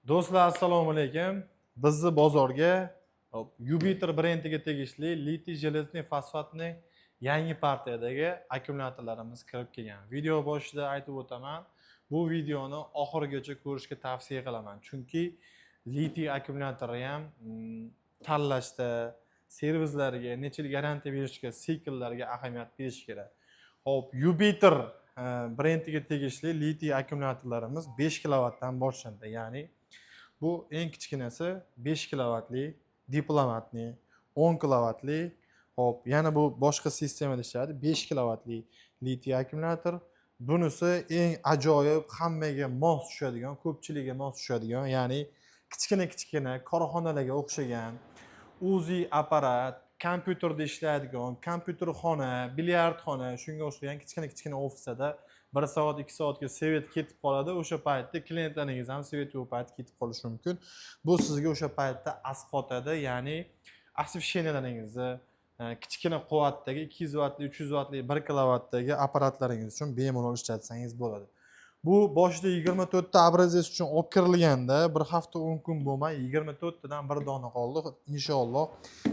Do'stlar, assalomu alaykum. Bizni bozorga Jupiter brendiga tegishli litiy jelezniy fosfatni yangi partiyadagi akkumulyatorlarimiz kirib kelgan. Video boshida aytib o'taman. Bu videoni oxirigacha ko'rishga tavsiya qilaman. Chunki litiy akkumulyatorni ham tanlashda, servislarga, necha yil garantiya berishga, sikllarga ahamiyat berish kerak. Hop, Jupiter brendiga tegishli litiy akkumulyatorlarimiz 5 kilovatdan boshlanadi. Ya'ni bu eng kichkinasi 5 kilovatli, diplomatli, 10 kilovatli, hop, yana bu boshqa sistemada ishlaydi. 5 kilovatli litiy akkumulyator. Bunisi eng ajoyib, hammaga mos tushadigan, ko'pchilikga mos tushadigan, ya'ni kichkina korxonalarga o'xshagan UZI apparat, kompyuterda ishlaydigan, kompyuterxona, bilyardxona, shunga o'xshagan kichkina ofislarda 1 soat, 2 soatga svet ketib qoladi. O'sha paytda klientlaringiz ham svet yo'q payt ketib qolishi mumkin. Bu sizga o'sha paytda asqotadi, ya'ni osvesheniyaringizni kichkina quvvatdagi 200 vatli, 300 vatli, 1 kilovatdagi apparatlaringiz uchun bemalol ishlatsangiz bo'ladi. Bu boshida 24 ta obrazes uchun olib kirilganda, bir hafta 10 kun bo'lmay 24 tadan bir dona qoldi. Inshaalloh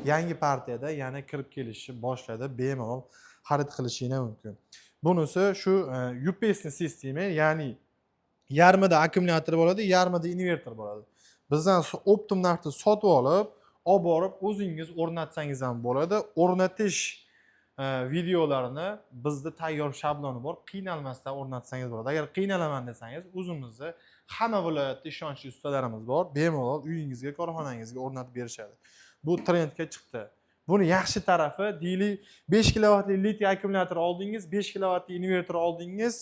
yangi partiyada yana kirib kelishni boshladi. Bemalol xarid qilishingiz mumkin. Bunisi shu UPS sistemi, ya'ni yarmida akkumulyator bo'ladi, yarmida invertor bo'ladi. Bizdan optim narxda sotib olib borib o'zingiz o'rnatsangiz ham bo'ladi. O'rnatish videolarini bizda tayyor shabloni bor. Qiynalmasdan o'rnatsangiz bo'ladi. Agar qiynalaman desangiz, o'zimizda hamma viloyatda ishonchli ustalarimiz bor. Bemalol uyingizga, korxonangizga o'rnatib berishadi. Bu trendga chiqdi. Buni yaxshi tarafi, deylik 5 kilovatli litiy akkumulyator oldingiz, 5 kilovatli invertor oldingiz,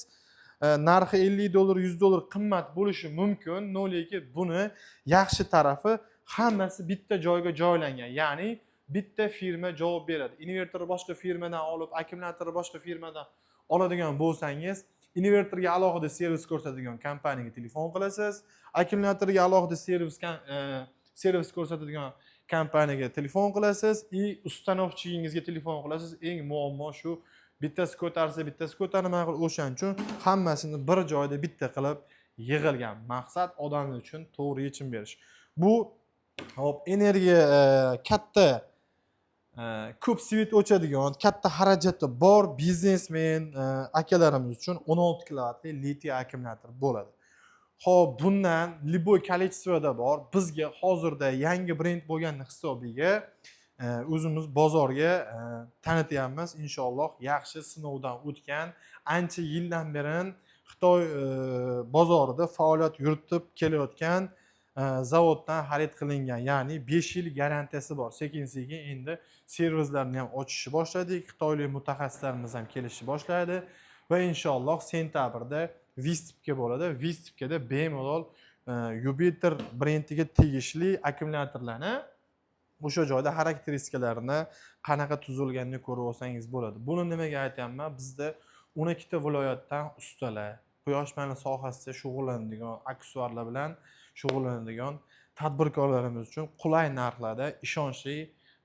narxi $50, $100 qimmat bo'lishi mumkin, lekin buni yaxshi tarafi hammasi bitta joyga joylangan. Ya'ni bitta firma javob beradi. Invertorni boshqa firmadan olib, akkumulyatorni boshqa firmadan oladigan bo'lsangiz, invertorga alohida servis ko'rsatadigan kompaniyaga telefon qilasiz, akkumulyatorga alohida servis ko'rsatadigan kompaniyaga telefon qilasiz, ustanovchingizga telefon qilasiz. Eng muammo shu, bittasi ko'tarsa, bittasi ko'tarmay, o'shaning uchun hammasini bir joyda bitta qilib yig'ilgan. Maqsad odamlar uchun to'g'ri yechim berish. Bu hop, energiya katta, ko'p svet o'chadigan, katta xarajati bor biznesmen akalarimiz uchun 16 kilovatli litiy akkumulyator bo'ladi. Xo'p, bundan liboy kolleksiyada bor. Bizga hozirda yangi brend bo'lgan hisobiga o'zimiz bozorga tanityapmiz. Inshaalloh yaxshi sinovdan o'tgan, ancha yildan beri Xitoy bozorida faoliyat yuritib kelayotgan zavoddan xarid qilingan, ya'ni 5 yil garantiyasi bor. Sekin-sekin endi servislarni ham ochishni boshladik. Xitoylik mutaxassislarimiz ham kelishni boshlaydi va inshaalloh sentabrda Vistipka bo'ladi. Vistipkada bemalol Jupiter brendiga tegishli akkumulyatorlarni o'sha joyda xarakteristikalarini qanaqa tuzilganini ko'rib olsangiz bo'ladi. Buni nimaga aytyapman? Bizda 12 ta viloyatdan ustalar, quyosh paneli sohasida shug'ullanadigan, aksesuarlar bilan shug'ullanadigan tadbirkorlarimiz uchun qulay narxlarda ishonchli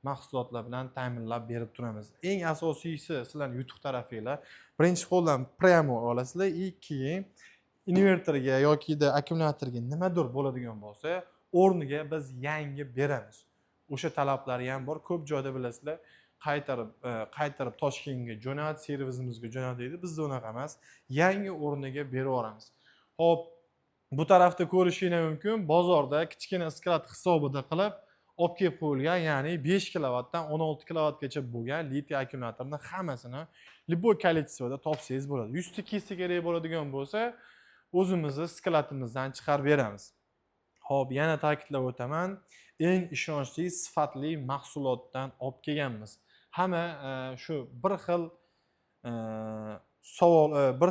mahsulotlar bilan ta'minlab berib turamiz. Eng asosiysi sizlarning yutuq tarafinglar. Birinchi qo'ldan primo olasizlar, keyin invertorga yoki akkumulyatorga nimadir bo'ladigan bo'lsa, o'rniga biz yangi beramiz. O'sha talablari ham bor. Ko'p joyda bilasizlar, qaytarib Toshkentga jo'nat, servisimizga jo'nat deydi. Bizda unaqa emas. Yangi o'rniga berib yuboramiz. Hop, bu tarafda ko'rishingiz mumkin. Bozorda kichkina sklad hisobida qilib olib kelib qo'yilgan, ya'ni 5 kilovatdan 16 kilovatgacha bo'lgan litiy akkumulyatorni hammasini liboy kolleksiyada topsangiz bo'ladi. 100 ta kesa kerak bo'ladigan bo'lsa, o'zimizni skladimizdan chiqarib beramiz. Xo'p, yana ta'kidlab o'taman, eng ishonchli, sifatli mahsulotdan olib kelganmiz. Hamma shu bir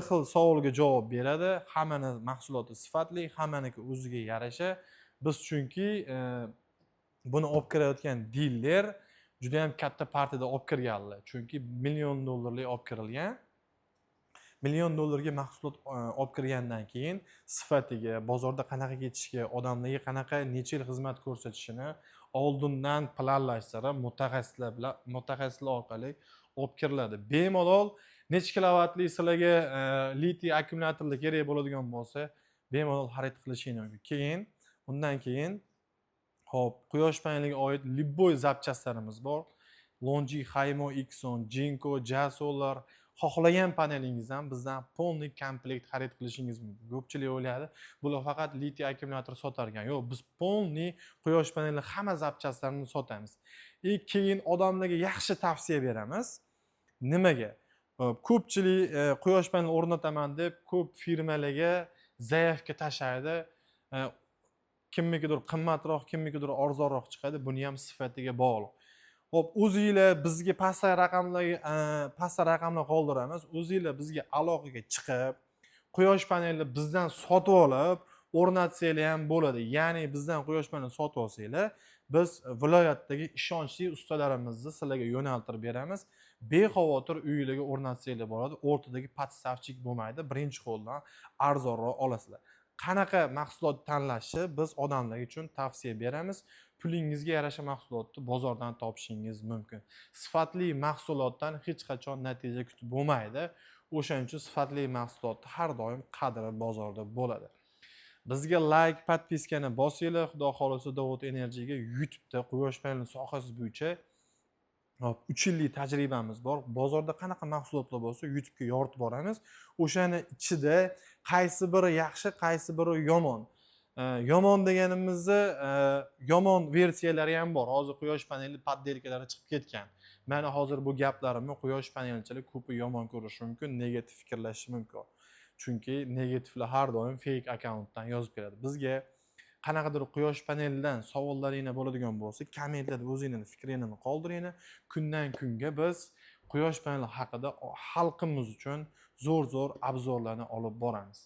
xil savolga javob beradi. Hammani mahsuloti sifatli, hammaniki o'ziga yarasha. Biz chunki buni olib kirayotgan dealer juda ham katta partiyada olib kirganlar. Chunki $1 million olib kirilgan. $1 million mahsulot olib kirgandan keyin sifatiga, bozorda qanaqa ketishiga, odamlarga qanaqa necha yil xizmat ko'rsatishini oldindan planlashsa, mutaxassislar orqali olib kiriladi. Bemalol necha kilovatli sizlarga litiy akkumulyatorlar kerak bo'ladigan bo'lsa, bemalol xarid qilishingiz mumkin. Keyin Undan keyin hop, quyosh paneliga oid любой zapchastlarimiz bor. Longi, Haymo, Xon, Jinko, Jasolar, xohlagan panelingizdan bizdan полный komplekt xarid qilishingiz mumkin. Ko'pchilik o'yladi, bular faqat litiy akkumulyator sotar ekan. Yo'q, biz полный quyosh paneli hamma zapchastlarini sotamiz. Keyin odamlarga yaxshi tavsiya beramiz. Nimaga? Ko'pchilik quyosh paneli o'rnataman deb ko'p firmalarga zaявка tashlaydi. Kimnikidir qimmatroq, kimnikidir arzonroq chiqadi. Buni ham sifatiga bog'liq. Hop, o'zingizlar bizga pastda raqamlar qoldiramiz. O'zingizlar bizga aloqaga chiqib, quyosh panelini bizdan sotib olib, o'rnatsanglar ham bo'ladi. Ya'ni bizdan quyosh paneli sotib olsanglar, biz viloyatdagi ishonchli ustalarimizni sizlarga yo'naltirib beramiz. Bexavotir uyingizga o'rnatsanglar bo'ladi. O'rtadagi podstavchik bo'lmaydi. Birinchi qo'ldan arzonroq olasizlar. Qanaqa mahsulot tanlashni biz odamlar uchun tavsiya beramiz. Pulingizga yarasha mahsulotni bozordan topishingiz mumkin. Sifatli mahsulotdan hech qachon natija kutib bo'lmaydi. O'shaning uchun sifatli mahsulotni har doim qadri bozorda bo'ladi. Bizga like, podpiskani bosinglar. Xudo xolisa Davud Energy'ga YouTube'da quyosh paneli sohasi bo'yicha 3 yillik tajribamiz bor. Bozorda qanaqa mahsulotlar bo'lsa, YouTube'ga yoritib boramiz. O'shani ichida qaysi biri yaxshi, qaysi biri yomon. Yomon deganimizda yomon versiyalari ham bor. Hozir quyosh paneli poddelkalari chiqib ketgan. Mana hozir bu gaplarimni quyosh panelchilar ko'pi yomon ko'rishi mumkin, negativ fikrlashi mumkin. Chunki negativlar har doim fake akkauntdan yozib keladi. Bizga qanaqadir quyosh panelidan savollaringiz bo'ladigan bo'lsa, kommentlarda o'zingizning fikringizni qoldiringlar. Kundan kunga biz quyosh paneli haqida xalqimiz uchun zo'r obzorlarni olib boramiz.